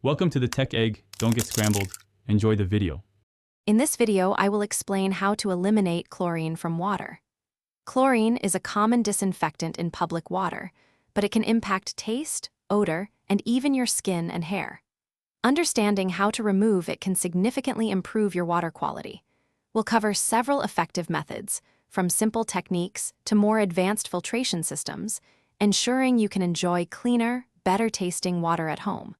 Welcome to the Tech Egg. Don't get scrambled. Enjoy the video. In this video, I will explain how to eliminate chlorine from water. Chlorine is a common disinfectant in public water, but it can impact taste, odor, and even your skin and hair. Understanding how to remove it can significantly improve your water quality. We'll cover several effective methods, from simple techniques to more advanced filtration systems, ensuring you can enjoy cleaner, better-tasting water at home.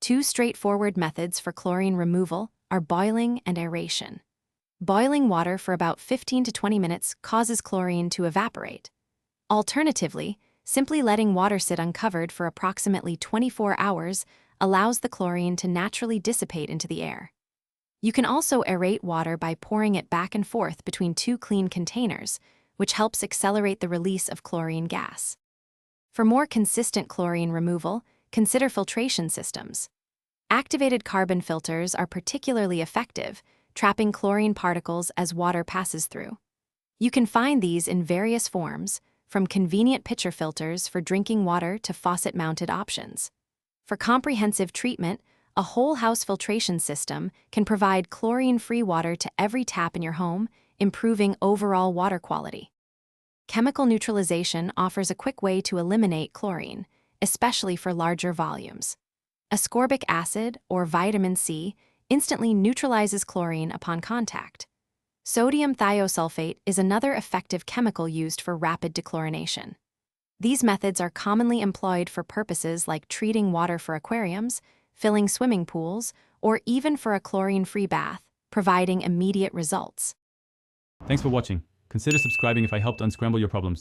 Two straightforward methods for chlorine removal are boiling and aeration. Boiling water for about 15 to 20 minutes causes chlorine to evaporate. Alternatively, simply letting water sit uncovered for approximately 24 hours allows the chlorine to naturally dissipate into the air. You can also aerate water by pouring it back and forth between two clean containers, which helps accelerate the release of chlorine gas. For more consistent chlorine removal, consider filtration systems. Activated carbon filters are particularly effective, trapping chlorine particles as water passes through. You can find these in various forms, from convenient pitcher filters for drinking water to faucet-mounted options. For comprehensive treatment, a whole-house filtration system can provide chlorine-free water to every tap in your home, improving overall water quality. Chemical neutralization offers a quick way to eliminate chlorine, especially for larger volumes. Ascorbic acid, or vitamin C, instantly neutralizes chlorine upon contact. Sodium thiosulfate is another effective chemical used for rapid dechlorination. These methods are commonly employed for purposes like treating water for aquariums, filling swimming pools, or even for a chlorine-free bath, providing immediate results. Thanks for watching. Consider subscribing if I helped unscramble your problems.